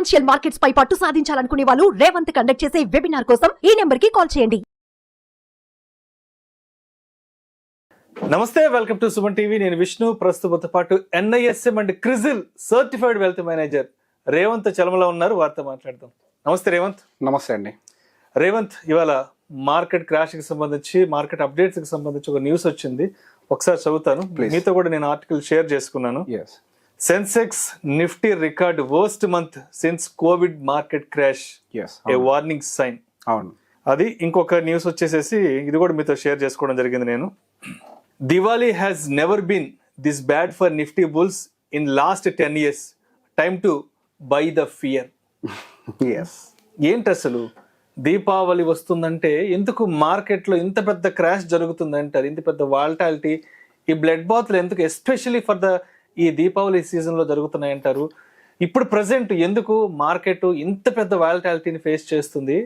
Financial markets పై పట్టు సాధించాలనుకునే వాళ్ళు Revanth conduct చేసే వెబినార్ కోసం ఈ నెంబర్ కి కాల్ చేయండి. నమస్తే, వెల్కమ్ టు సుమన్ టీవీ. నేను విష్ణు. ప్రస్తుతంతో పాటు NISM and CRISIL certified wealth manager Revanth చలమలో ఉన్నారు. వారితో మాట్లాడదాం. నమస్తే రేవంత్. నమస్తే అండి. రేవంత్, ఇవాళ మార్కెట్ క్రాష్ కి సంబంధించి, మార్కెట్ అప్డేట్స్ కి సంబంధించి ఒక న్యూస్ వచ్చింది. ఒకసారి చదువుతాను. మీతో కూడా నేను ఆర్టికల్ షేర్ చేసుకున్నాను. Sensex Nifty record worst month since covid market crash, a warning sign. అవును. అది ఇంకొక న్యూస్ వచ్చేసేసి ఇది కూడా మీతో షేర్ చేసుకోవడం జరిగింది. నేను Diwali has never been this bad for Nifty bulls in last 10 years. Time to buy the fear. ఏంటి అసలు దీపావళి వస్తుందంటే ఎందుకు మార్కెట్లో ఇంత పెద్ద క్రాష్ జరుగుతుందంటారు? ఇంత పెద్ద వాలటాలిటీ, ఈ బ్లడ్ బాత్లు ఎందుకు ఎస్పెషల్లీ ఫర్ ద ఈ దీపావళి సీజన్ లో జరుగుతున్నాయంటారు? ఇప్పుడు ప్రజెంట్ ఎందుకు మార్కెట్ ఇంత పెద్ద వాలటాలిటీని ఫేస్ చేస్తుంది?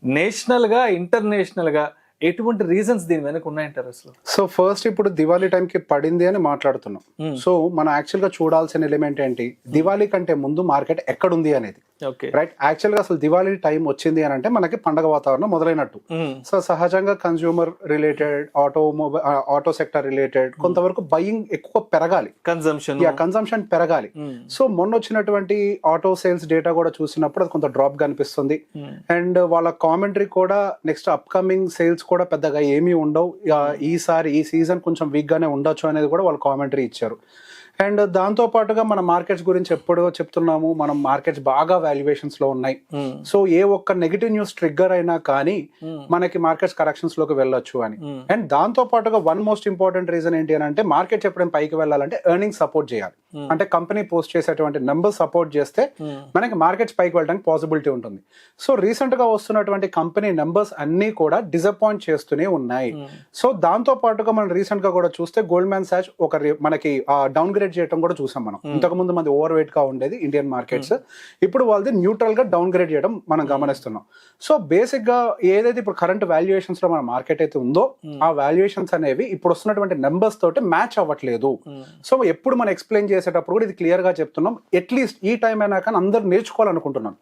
నేషనల్ గా, ఇంటర్నేషనల్ గా ఎటువంటి రీజన్స్ దీని వెనక ఉన్నాయంటారు అసలు? సో ఫస్ట్, ఇప్పుడు దివాళీ టైంకి పడింది అని మాట్లాడుతున్నాం. సో మనం యాక్చువల్ గా చూడాల్సిన ఎలిమెంట్ ఏంటి? దివాళీ కంటే ముందు మార్కెట్ ఎక్కడుంది అనేది. రైట్. యాక్చువల్ గా అసలు దివాళీ టైం వచ్చింది అని అంటే మనకి పండగ వాతావరణం మొదలైనట్టు. సో సహజంగా consumer related, auto sector related కొంతవరకు బయింగ్ ఎక్కువ పెరగాలి, కన్సంప్షన్ పెరగాలి. సో మొన్న వచ్చినటువంటి ఆటో సేల్స్ డేటా కూడా చూసినప్పుడు అది కొంత డ్రాప్ కనిపిస్తుంది. అండ్ వాళ్ళ కామెంటరీ కూడా నెక్స్ట్ అప్కమింగ్ సేల్స్ కూడా పెద్దగా ఏమీ ఉండవు, ఈసారి ఈ సీజన్ కొంచెం వీక్ గానే ఉండొచ్చు అనేది కూడా వాళ్ళు కామెంటరీ ఇచ్చారు. అండ్ దాంతో పాటుగా మన మార్కెట్స్ గురించి ఎప్పుడో చెప్తున్నాము, మనం మార్కెట్స్ బాగా వాల్యుయేషన్స్ లో ఉన్నాయి. సో ఏ ఒక్క నెగిటివ్ న్యూస్ ట్రిగ్గర్ అయినా కానీ మనకి మార్కెట్స్ కరెక్షన్స్ లోకి వెళ్ళొచ్చు అని. అండ్ దాంతో పాటుగా వన్ మోస్ట్ ఇంపార్టెంట్ రీజన్ ఏంటి అని అంటే, మార్కెట్స్ ఎప్పుడైనా పైకి వెళ్ళాలంటే ఎర్నింగ్స్ సపోర్ట్ చేయాలి. అంటే కంపెనీ పోస్ట్ చేసేటువంటి నెంబర్స్ సపోర్ట్ చేస్తే మనకి మార్కెట్స్ పైకి వెళ్ళడానికి పాసిబిలిటీ ఉంటుంది. సో రీసెంట్ గా వస్తున్నటువంటి కంపెనీ నెంబర్స్ అన్ని కూడా డిసప్పాయింట్ చేస్తూనే ఉన్నాయి. సో దాంతో పాటుగా మనం రీసెంట్ గా కూడా చూస్తే గోల్డ్మ్యాన్ సాచ్ మనకి డౌన్ గ్రేడ్ చేయడం కూడా చూసాం మనం. ఇంతకు ముందు మంది ఓవర్ వెయిట్ గా ఉండేది ఇండియన్ మార్కెట్స్, ఇప్పుడు వాళ్ళది న్యూట్రల్ గా డౌన్ గ్రేడ్ చేయడం మనం గమనిస్తున్నాం. సో బేసిక్ గా ఏదైతే ఇప్పుడు కరెంట్ వాల్యుయేషన్స్ లో మన మార్కెట్ అయితే ఉందో, ఆ వాల్యుయేషన్స్ అనేవి ఇప్పుడు వస్తున్నటువంటి నెంబర్స్ తోటి మ్యాచ్ అవ్వట్లేదు. సో ఎప్పుడు మనం ఎక్స్ప్లెయిన్ చేసేటప్పుడు కూడా ఇది క్లియర్ గా చెప్తున్నాం. అట్లీస్ట్ ఈ టైం అయినా కానీ అందరూ నేర్చుకోవాలనుకుంటున్నాం.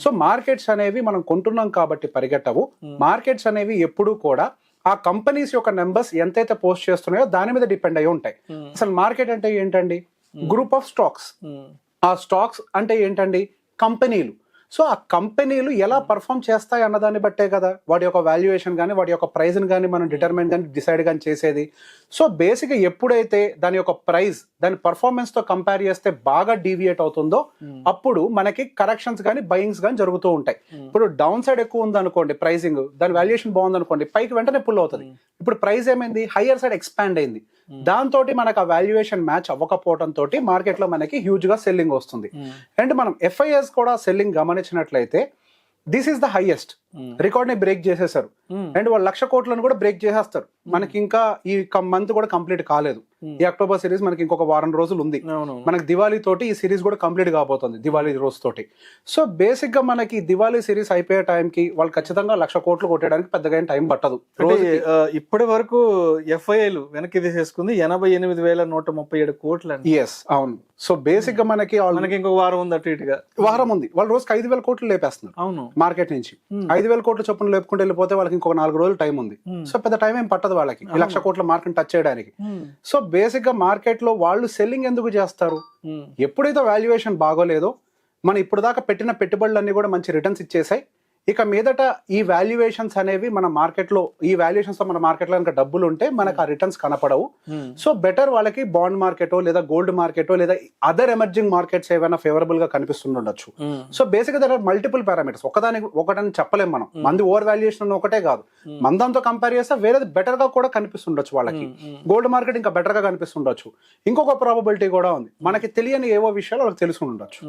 సో మార్కెట్స్ అనేవి మనం కొంటున్నాం కాబట్టి పరిగెట్టవు. మార్కెట్స్ అనేవి ఎప్పుడు కూడా ఆ కంపెనీస్ యొక్క నెంబర్స్ ఎంతైతే పోస్ట్ చేస్తున్నాయో దాని మీద డిపెండ్ అయ్యి ఉంటాయి. అసలు మార్కెట్ అంటే ఏంటండి? Group of stocks. ఆ స్టాక్స్ అంటే ఏంటండి? కంపెనీలు. సో ఆ కంపెనీలు ఎలా పర్ఫామ్ చేస్తాయి అన్నదాన్ని బట్టే కదా వాటి యొక్క వాల్యుయేషన్ కానీ, వాటి యొక్క ప్రైస్ కానీ మనం డిటర్మైన్ కానీ, డిసైడ్ కానీ చేసేది. సో బేసిక్గా ఎప్పుడైతే దాని యొక్క ప్రైస్ దాని పర్ఫార్మెన్స్ తో కంపేర్ చేస్తే బాగా డీవియేట్ అవుతుందో అప్పుడు మనకి కరెక్షన్స్ కానీ, బయింగ్స్ కానీ జరుగుతూ ఉంటాయి. ఇప్పుడు డౌన్ సైడ్ ఎక్కువ ఉందనుకోండి ప్రైసింగ్, దాని వాల్యుయేషన్ బాగుందనుకోండి, పైకి వెంటనే పుల్ అవుతుంది. ఇప్పుడు ప్రైస్ ఏమైంది? హయ్యర్ సైడ్ ఎక్స్పాండ్ అయింది. దాంతో మనకు ఆ వాల్యుయేషన్ మ్యాచ్ అవ్వకపోవడం తోటి మార్కెట్ లో మనకి హ్యూజ్ గా సెల్లింగ్ వస్తుంది. అండ్ మనం FIS కూడా సెల్లింగ్ గమనించినట్లయితే this is the highest record ని బ్రేక్ చేసేసారు. అండ్ వాళ్ళు 1,00,000 కోట్లను కూడా బ్రేక్ చేసేస్తారు. మనకి ఇంకా ఈ మంత్ కూడా కంప్లీట్ కాలేదు. ఈ అక్టోబర్ సిరీస్ మనకి ఇంకొక వారం రోజులు ఉంది. మనకి దివాళీ తోటి ఈ సిరీస్ కూడా కంప్లీట్ కాబోతుంది, దివాళీ రోజు తోటి. సో బేసిక్ గా మనకి దివాళీ సిరీస్ అయిపోయే టైంకి వాళ్ళు ఖచ్చితంగా 1,00,000 కోట్లు కొట్టడానికి పెద్దగా టైం పట్టదు. ఇప్పటి వరకు FIIలు వెనక్కి తీసేసుకుంది 88,137 కోట్లు. ఎస్, అవును. సో బేసిక్ గా మనకి ఇంకొక వారం ఉంది, అటు ఇటుగా వారం ఉంది. వాళ్ళు రోజుకి 5,000 కోట్లు లేపేస్తున్నారు. అవును, మార్కెట్ నుంచి 5,000 కోట్ల చొప్పున లేపుకుంటూ వెళ్ళిపోతే వాళ్ళకి ఇంకొక 4 రోజులు టైం ఉంది. సో పెద్ద టైం ఏం పట్టదు వాళ్ళకి 1,00,000 కోట్ల మార్కెట్ టచ్ చేయడానికి. సో బేసిక్ గా మార్కెట్ లో వాళ్ళు సెల్లింగ్ ఎందుకు చేస్తారు? ఎప్పుడైతే వాల్యుయేషన్ బాగోలేదో, మనం ఇప్పుడు దాకా పెట్టిన పెట్టుబడులన్నీ కూడా మంచి రిటర్న్స్ ఇచ్చేసాయి, ఇక మీదట ఈ వాల్యుయేషన్స్ అనేవి మన మార్కెట్ లో, ఈ వాల్యుయేషన్స్ లో మన మార్కెట్ లో కనుక డబ్బులు ఉంటే మనకు ఆ రిటర్న్స్ కనపడవు. సో బెటర్ వాళ్ళకి బాండ్ మార్కెటో లేదా గోల్డ్ మార్కెటో లేదా అదర్ ఎమర్జింగ్ మార్కెట్స్ ఏమైనా ఫేవరబుల్ గా కనిపిస్తుండొచ్చు. సో బేసిక్ గా దర్ ఆర్ మల్టిపుల్ పారామీటర్స్. ఒకటని చెప్పలేం మనం. మంది ఓవర్ వాల్యుయేషన్ ఒకటే కాదు, మందంతో కంపేర్ చేస్తే వేరేది బెటర్ గా కూడా కనిపిస్తుండొచ్చు వాళ్ళకి. గోల్డ్ మార్కెట్ ఇంకా బెటర్ గా కనిపిస్తుండొచ్చు. ఇంకొక ప్రాబబిలిటీ కూడా ఉంది, మనకి తెలియని ఏవో విషయాలు వాళ్ళకి తెలిసి ఉండొచ్చు.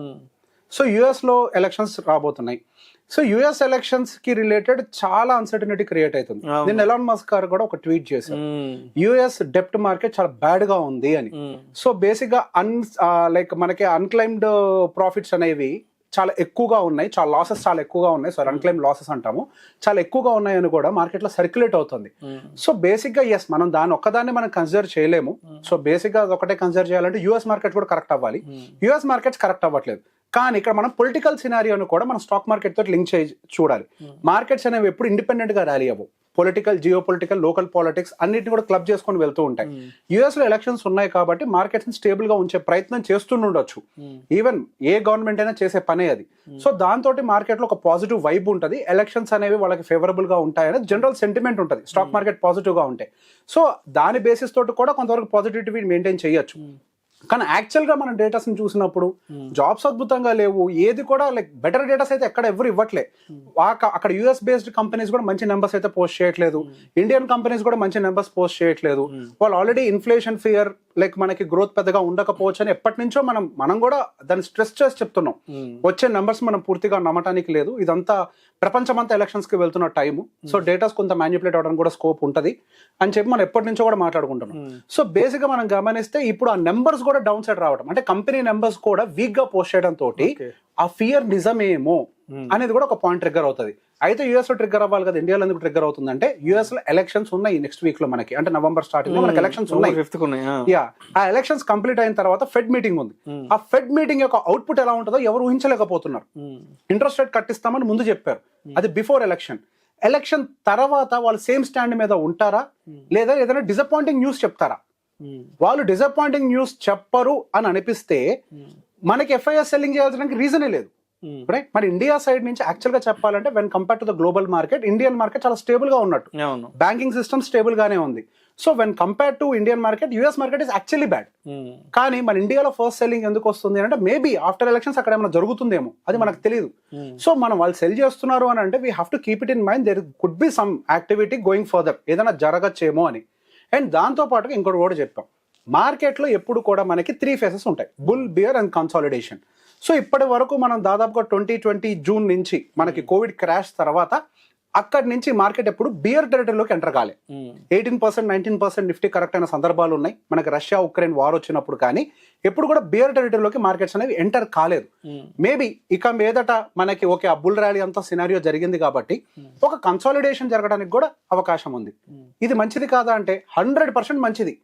సో యుఎస్ లో ఎలక్షన్స్ రాబోతున్నాయి. సో యుఎస్ ఎలక్షన్స్ కి రిలేటెడ్ చాలా అన్సర్టనిటీ క్రియేట్ అవుతుంది. నేను ఎలాన్ మస్క్ గారు కూడా ఒక ట్వీట్ చేశాను, యుఎస్ డెప్ట్ మార్కెట్ చాలా బ్యాడ్ గా ఉంది అని. సో బేసిక్ గా లైక్ మనకి అన్క్లైమ్డ్ ప్రాఫిట్స్ అనేవి చాలా ఎక్కువగా ఉన్నాయి, చాలా లాసెస్ చాలా ఎక్కువగా ఉన్నాయి. సో అన్క్లైమ్ లాసెస్ అంటాము, చాలా ఎక్కువగా ఉన్నాయని కూడా మార్కెట్లో సర్క్యులేట్ అవుతుంది. సో బేసిక్గా ఎస్, మనం దాని ఒక్కదాన్ని మనం కన్సిడర్ చేయలేము. సో బేసిక్గా ఒకటే కన్సిడర్ చేయాలంటే యూఎస్ మార్కెట్ కూడా కరెక్ట్ అవ్వాలి. యూఎస్ మార్కెట్స్ కరెక్ట్ అవ్వట్లేదు. కానీ ఇక్కడ మనం పొలిటికల్ సినారియోను కూడా మనం స్టాక్ మార్కెట్ తోటి లింక్ చేసి చూడాలి. మార్కెట్స్ అనేవి ఎప్పుడు ఇండిపెండెంట్ గా ర్యాలీ అవ్వవు. Political, geo political, local politics అన్నిటిని కూడా క్లబ్ చేసుకొని వెళ్తూ ఉంటాయి. యుఎస్ లో ఎలక్షన్స్ ఉన్నాయి కాబట్టి మార్కెట్స్ ని స్టేబుల్ గా ఉంచే ప్రయత్నం చేస్తుండొచ్చు. ఈవెన్ ఏ గవర్నమెంట్ అయినా చేసే పనే అది. సో దాంతో మార్కెట్ లో ఒక పాజిటివ్ వైబ్ ఉంటుంది. ఎలక్షన్స్ అనేవి వాళ్ళకి ఫేవరబుల్ గా ఉంటాయని జనరల్ సెంటిమెంట్ ఉంటుంది స్టాక్ మార్కెట్ పాజిటివ్ గా ఉంటే. సో దాని బేసిస్ తోటి కూడా కొంతవరకు పాజిటివిటీ మెయింటైన్ చేయొచ్చు. కానీ యాక్చువల్ గా మనం డేటాస్ ని చూసినప్పుడు జాబ్స్ అద్భుతంగా లేవు, ఏది కూడా లైక్ బెటర్ డేటాస్ అయితే ఎక్కడ ఎవరు ఇవ్వట్లే. అక్కడ యూఎస్ బేస్డ్ కంపెనీస్ కూడా మంచి నెంబర్స్ అయితే పోస్ట్ చేయట్లేదు, ఇండియన్ కంపెనీస్ కూడా మంచి నెంబర్స్ పోస్ట్ చేయట్లేదు. వాళ్ళు ఆల్రెడీ ఇన్ఫ్లేషన్ ఫియర్ లైక్ మనకి గ్రోత్ పెద్దగా ఉండకపోవచ్చు అని ఎప్పటి నుంచో మనం కూడా దాన్ని స్ట్రెస్ చేసి చెప్తున్నాం. వచ్చే నెంబర్స్ మనం పూర్తిగా నమ్మటానికి లేదు. ఇదంతా ప్రపంచమంతా ఎలక్షన్స్ కి వెళ్తున్న టైము. సో డేటాస్ కొంత మ్యానిపులేట్ అవడానికి కూడా స్కోప్ ఉంటుంది అని చెప్పి మనం ఎప్పటి నుంచో కూడా మాట్లాడుకుంటున్నాం. సో బేసిక్ గా మనం గమనిస్తే ఇప్పుడు ఆ నెంబర్స్ కూడా డౌన్ సైడ్ రావడం, అంటే కంపెనీ నెంబర్స్ కూడా వీక్ గా పోస్ట్ చేయడం తోటి ఆ ఫియర్ నిజమేమో అనేది కూడా ఒక పాయింట్ ట్రిగ్గర్ అవుతుంది. అయితే యూఎస్ లో ట్రిగ్గర్ అవ్వాలి కదా, ఇండియాలో ఎందుకు ట్రిగ్గర్ అవుతుందంటే యూఎస్ లో ఎలక్షన్స్ ఉన్నాయి నెక్స్ట్ వీక్ లో మనకి, అంటే నవంబర్ స్టార్టింగ్ లో మనకి ఎలక్షన్స్ ఉన్నాయి. ఆ ఎలక్షన్స్ కంప్లీట్ అయిన తర్వాత ఫెడ్ మీటింగ్ ఉంది. ఆ ఫెడ్ మీటింగ్ యొక్క అవుట్పుట్ ఎలా ఉంటుందో ఎవరు ఊహించలేకపోతున్నారు. ఇంట్రెస్ట్ రేట్ కట్టిస్తామని ముందు చెప్పారు, అది బిఫోర్ ఎలక్షన్. ఎలక్షన్ తర్వాత వాళ్ళు సేమ్ స్టాండ్ మీద ఉంటారా లేదా ఏదైనా డిసప్పాయింటింగ్ న్యూస్ చెప్తారా? వాళ్ళు డిసప్పాయింటింగ్ న్యూస్ చెప్పరు అని అనిపిస్తే మనకి ఎఫ్ఐఆర్ సెల్లింగ్ చేయాల్సిన రీజనే లేదు. రైట్, మరి ఇండియా సైడ్ నుంచి యాక్చువల్ గా చెప్పాలంటే when compare to the global market, Indian market చాలా స్టేబుల్ గా ఉన్నట్టు, బ్యాంకింగ్ సిస్టమ్ స్టేబుల్ గానే ఉంది. So when compare to Indian market, US market is actually bad. కానీ మన ఇండియాలో ఫస్ట్ సెల్లింగ్ ఎందుకు వస్తుంది అంటే మేబీ ఆఫ్టర్ ఎలక్షన్స్ అక్కడ ఏమైనా జరుగుతుందేమో, అది మనకు తెలియదు. సో మనం వాళ్ళు సెల్ చేస్తున్నారు అని అంటే we have to keep it in mind, there could be some activity going further, ఏదైనా జరగచ్చేమో అని. అండ్ దాంతో పాటుగా ఇంకోటి కూడా చెప్పాం, మార్కెట్ లో ఎప్పుడు కూడా మనకి 3 ఫేసెస్ ఉంటాయి, bull, bear and consolidation. So ఇప్పటి వరకు మనం దాదాపుగా 2020 జూన్ నుంచి మనకి కోవిడ్ క్రాష్ తర్వాత అక్కడి నుంచి మార్కెట్ ఎప్పుడు బియర్ టెరిటరీలోకి ఎంటర్ కాలే. 18%, 19% నిఫ్టీ కరెక్ట్ అయిన సందర్భాలు ఉన్నాయి మనకి రష్యా ఉక్రెయిన్ వార్ వచ్చినప్పుడు, కానీ ఎప్పుడు కూడా బియర్ టెరిటరీలోకి మార్కెట్స్ అనేవి ఎంటర్ కాలేదు. మేబీ ఇక మీదట మనకి ఓకే ఆ బుల్ ర్యాలీ అంతా సినారియో జరిగింది కాబట్టి ఒక కన్సాలిడేషన్ జరగడానికి కూడా అవకాశం ఉంది. ఇది మంచిది కాదా అంటే 100% మంచిది.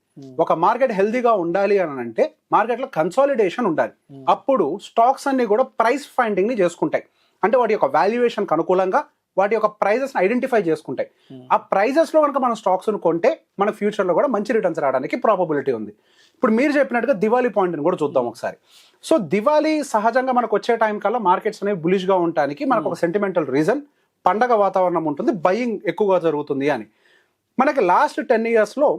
ఒక మార్కెట్ హెల్దీగా ఉండాలి అని అంటే మార్కెట్ లో కన్సాలిడేషన్ ఉండాలి. అప్పుడు స్టాక్స్ అన్ని కూడా ప్రైస్ ఫైండింగ్ ని చేసుకుంటాయి, అంటే వాటి యొక్క వాల్యుయేషన్ కి అనుకూలంగా వాటి యొక్క ప్రైజెస్ ఐడెంటిఫై చేసుకుంటాయి. ఆ ప్రైజెస్ లో కనుక మనం స్టాక్స్ కొంటే మన ఫ్యూచర్ లో కూడా మంచి రిటర్న్స్ రావడానికి ప్రాబబిలిటీ ఉంది. ఇప్పుడు మీరు చెప్పినట్టుగా దివాళీ పాయింట్ ని కూడా చూద్దాం ఒకసారి. సో దివాళీ సహజంగా మనకు వచ్చే టైం కల్లా మార్కెట్స్ అనేవి బులిష్ గా ఉండడానికి మనకు ఒక సెంటిమెంటల్ రీజన్, పండగ వాతావరణం ఉంటుంది, బయింగ్ ఎక్కువగా జరుగుతుంది అని. మనకి లాస్ట్ 10 years లో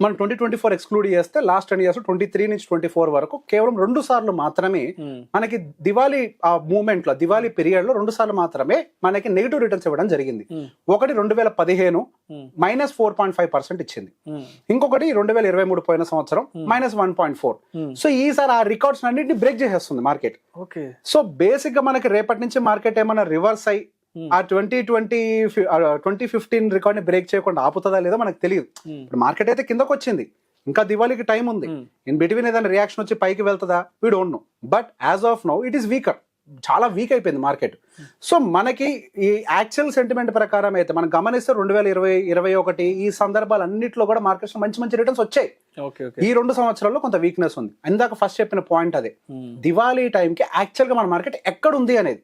మనం 2024 ఎక్స్క్లూడ్ చేస్తే లాస్ట్ 10 years 23 నుంచి 24 వరకు కేవలం 2 సార్లు మాత్రమే మనకి దివాళీ ఆ మూమెంట్ లో, దివాళీ పీరియడ్ లో 2 సార్లు మాత్రమే మనకి నెగిటివ్ రిటర్న్స్ ఇవ్వడం జరిగింది. ఒకటి 2015 -4.5% ఇచ్చింది, ఇంకొకటి 2023 పోయిన సంవత్సరం -1.4. సో ఈసారి ఆ రికార్డ్స్ అన్నింటినీ బ్రేక్ చేసేస్తుంది మార్కెట్. సో బేసిక్ గా మనకి రేపటి నుంచి మార్కెట్ ఏమైనా రివర్స్ అయ్యి ఆ 2015 రికార్డ్ ని బ్రేక్ చేయకుండా ఆపుతుందా లేదా మనకు తెలియదు. ఇప్పుడు మార్కెట్ అయితే కిందకు వచ్చింది, ఇంకా దివాళీకి టైం ఉంది, ఇన్ బిట్వీన్ ఏదైనా రియాక్షన్ వచ్చి పైకి వెళ్తుందా we don't know. But as of now it is weaker, చాలా వీక్ అయిపోయింది మార్కెట్. సో మనకి ఈ యాక్చువల్ సెంటిమెంట్ ప్రకారం అయితే మనం గమనిస్తే 2020, 2021 ఈ సందర్భాలన్నింటిలో కూడా మార్కెట్స్ మంచి మంచి రిటర్న్స్ వచ్చాయి. ఈ 2 సంవత్సరాల్లో కొంత వీక్నెస్ ఉంది. ఇందాక ఫస్ట్ చెప్పిన పాయింట్ అదే, దివాళీ టైంకి యాక్చువల్ గా మన మార్కెట్ ఎక్కడ ఉంది అనేది.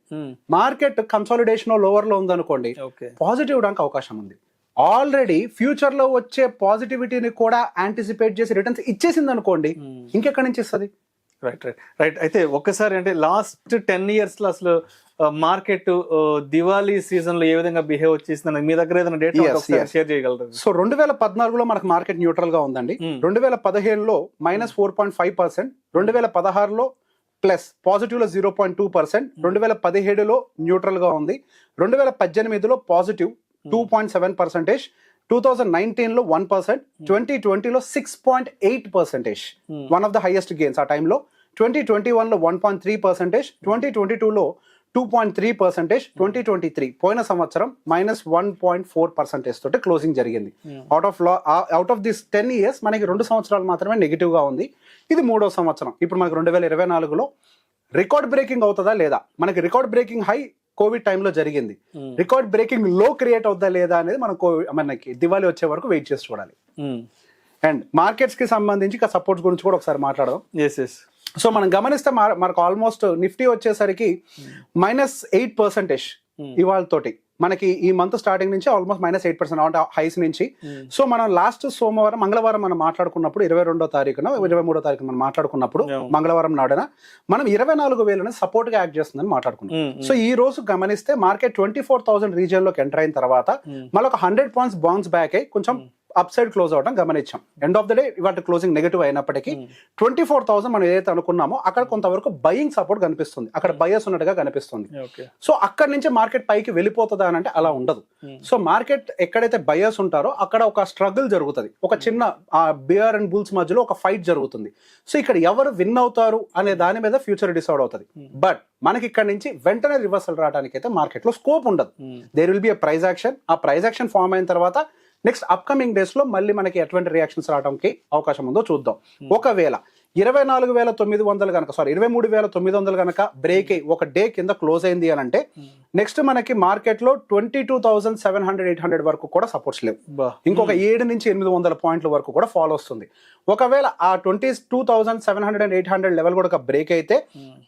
మార్కెట్ కన్సాలిడేషన్ లోవర్ లో ఉందనుకోండి, పాజిటివ్ అవడానికి అవకాశం ఉంది. ఆల్రెడీ ఫ్యూచర్ లో వచ్చే పాజిటివిటీని కూడా యాంటిసిపేట్ చేసి రిటర్న్స్ ఇచ్చేసింది అనుకోండి, ఇంకెక్కడి నుంచి ఇస్తుంది? రైట్. అయితే ఒక్కసారి అంటే లాస్ట్ 10 years లో అసలు మార్కెట్ దివాళీ సీజన్ లో ఏ విధంగా బిహేవ్ వచ్చేసింది, మీ దగ్గర ఏదైనా డేటా షేర్ చేయగలరు? సో 2014లో మనకు మార్కెట్ న్యూట్రల్ గా ఉందండి, 2015లో -4.5%, 2016లో ప్లస్ పాజిటివ్ లో 0.2%, 2017లో న్యూట్రల్ గా ఉంది, 2018లో పాజిటివ్ 2.7%, 2019లో 1%, 2020లో 6.8%, one of the highest gains ఆ టైంలో. 2021లో 1.3%, 2022లో 2.3%, 2023 పోయిన సంవత్సరం -1.4% తోటి క్లోజింగ్ జరిగింది. అవుట్ ఆఫ్ దిస్ 10 years మనకి 2 సంవత్సరాలు మాత్రమే నెగిటివ్ గా ఉంది. ఇది 3వ సంవత్సరం. ఇప్పుడు మనకి 2024లో రికార్డ్ బ్రేకింగ్ అవుతుందా లేదా? మనకి రికార్డ్ బ్రేకింగ్ హై కోవిడ్ టైంలో జరిగింది, రికార్డ్ బ్రేకింగ్ లో క్రియేట్ అవుతుందా లేదా అనేది మనకి దివాళీ వచ్చే వరకు వెయిట్ చేసి చూడాలి. అండ్ మార్కెట్స్ కి సంబంధించి సపోర్ట్స్ గురించి కూడా ఒకసారి మాట్లాడదాం. సో మనం గమనిస్తే మనకు ఆల్మోస్ట్ నిఫ్టీ వచ్చేసరికి -8% ఇవాళ తోటి మనకి ఈ మంత్ స్టార్టింగ్ నుంచి ఆల్మోస్ట్ -8% అంటే హైస్ నుంచి. సో మనం లాస్ట్ మంగళవారం మనం మాట్లాడుకున్నప్పుడు 22వ తారీఖున 23వ తారీఖున మనం మాట్లాడుకున్నప్పుడు మంగళవారం నాడున మనం 24,000 సపోర్ట్ గా యాక్ట్ చేస్తుందని మాట్లాడుకున్నాం. సో ఈ రోజు గమనిస్తే మార్కెట్ 24,000 రీజియన్ లోకి ఎంటర్ అయిన తర్వాత మళ్ళీ ఒక 100 పాయింట్స్ బౌన్స్ బ్యాక్ అయ్యి కొంచెం అప్ సైడ్ క్లోజ్ అవడం గమనించాం. ఎండ్ ఆఫ్ ద డే ఇవాళ క్లోజింగ్ నెగటివ్ అయినప్పటికీ 24,000 మనం ఏదైతే అనుకున్నామో అక్కడ కొంతవరకు బయింగ్ సపోర్ట్ కనిపిస్తుంది, అక్కడ బయస్ ఉన్నట్టుగా కనిపిస్తుంది. సో అక్కడ నుంచి మార్కెట్ పైకి వెళ్ళిపోతుందా అని అంటే అలా ఉండదు. సో మార్కెట్ ఎక్కడైతే బయస్ ఉంటారో అక్కడ ఒక స్ట్రగుల్ జరుగుతుంది, ఒక చిన్న బియర్ అండ్ బుల్స్ మధ్యలో ఒక ఫైట్ జరుగుతుంది. సో ఇక్కడ ఎవరు విన్ అవుతారు అనే దాని మీద ఫ్యూచర్ డిసైడ్ అవుతుంది. బట్ మనకి ఇక్కడ నుంచి వెంటనే రివర్సల్ రావడానికి అయితే మార్కెట్ లో స్కోప్ ఉండదు. There will be a price action. ఆ ప్రైస్ యాక్షన్ ఫామ్ అయిన తర్వాత నెక్స్ట్ అప్కమింగ్ డేస్ లో మళ్ళీ మనకి ఎటువంటి రియాక్షన్స్ రావడానికి అవకాశం ఉందో చూద్దాం. ఒకవేళ 23,900 కనుక బ్రేక్ అయ్యి ఒక డే కింద క్లోజ్ అయింది అని అంటే నెక్స్ట్ మనకి మార్కెట్ లో 22,700-800 వరకు కూడా సపోర్ట్స్ లేవు. ఇంకొక 7 నుంచి 800 పాయింట్ల వరకు కూడా ఫాలో వస్తుంది. ఒకవేళ ఆ 22,700-800 లెవెల్ కూడా బ్రేక్ అయితే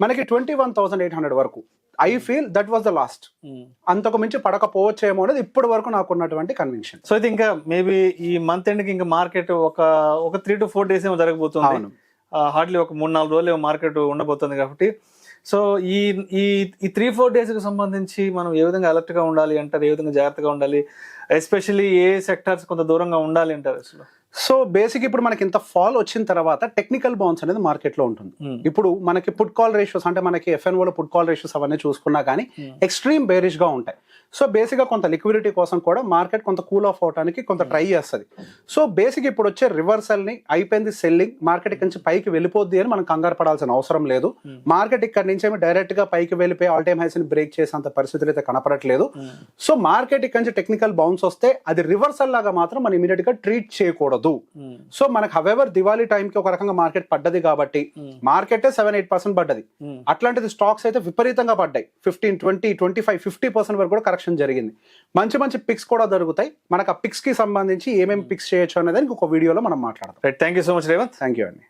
మనకి 21,800 వరకు I feel that was the last. అంతకు మించి పడకపోవచ్చేమో అనేది ఇప్పటి వరకు నాకు ఉన్నటువంటి కన్విక్షన్. సో ఇది ఇంకా మేబీ ఈ మంత్ ఎండ్ కి ఇంకా మార్కెట్ ఒక 3 to 4 days ఏమో జరగబోతుంది. హార్డ్లీ ఒక 3-4 రోజులు మార్కెట్ ఉండబోతుంది కాబట్టి సో ఈ 3-4 days కి సంబంధించి మనం ఏ విధంగా అలర్ట్ గా ఉండాలి అంటారు, ఏ విధంగా జాగ్రత్తగా ఉండాలి, ఎస్పెషల్లీ ఏ సెక్టార్స్ కొంత దూరంగా ఉండాలి అంటారు అసలు? సో బేసిక్ ఇప్పుడు మనకి ఇంత ఫాల్ వచ్చిన తర్వాత టెక్నికల్ బౌన్స్ అనేది మార్కెట్ లో ఉంటుంది. ఇప్పుడు మనకి పుట్ కాల్ రేషియోస్ అంటే మనకి FNO పుట్ కాల్ రేషియోస్ అవన్నీ చూసుకున్నా కానీ ఎక్స్ట్రీమ్ బేరిష్ గా ఉంటాయి. సో బేసిక్ గా కొంత లిక్విడిటీ కోసం కూడా మార్కెట్ కొంత కూల్ ఆఫ్ అవడానికి కొంత ట్రై చేస్తుంది. సో బేసిక్ ఇప్పుడు వచ్చే రివర్సల్ ని అయిపోయింది సెల్లింగ్, మార్కెట్ ఇక్కడ నుంచి పైకి వెళ్ళిపోద్ది అని మనం కంగారు పడాల్సిన అవసరం లేదు. మార్కెట్ ఇక్కడ నుంచి డైరెక్ట్ గా పైకి వెళ్ళిపోయి ఆల్ టైమ్ హైస్ ని బ్రేక్ చేసేంత పరిస్థితులు అయితే కనపడట్లేదు. సో మార్కెట్ ఇక్కడ నుంచి టెక్నికల్ బౌన్స్ వస్తే అది రివర్సల్ లాగా మాత్రం మనం ఇమీడియట్ గా ట్రీట్ చేయకూడదు. సో మనకు హవెవర్ దివాళీ టైం కి ఒక రకంగా మార్కెట్ పడ్డది కాబట్టి మార్కెట్ 7-8% పడ్డది. అట్లాంటిది స్టాక్స్ అయితే విపరీతంగా పడ్డాయి. 15, 20, 25, 50% వరకు కూడా కరెక్షన్ జరిగింది. మంచి మంచి పిక్స్ కూడా దొరుకుతాయి. మనకు ఆ పిక్స్ కి సంబంధించి ఏమేమి పిక్స్ చేయొచ్చు అనేది ఒక వీడియోలో మనం మాట్లాడదాం. Thank you so much Revanth. Thank you అండి.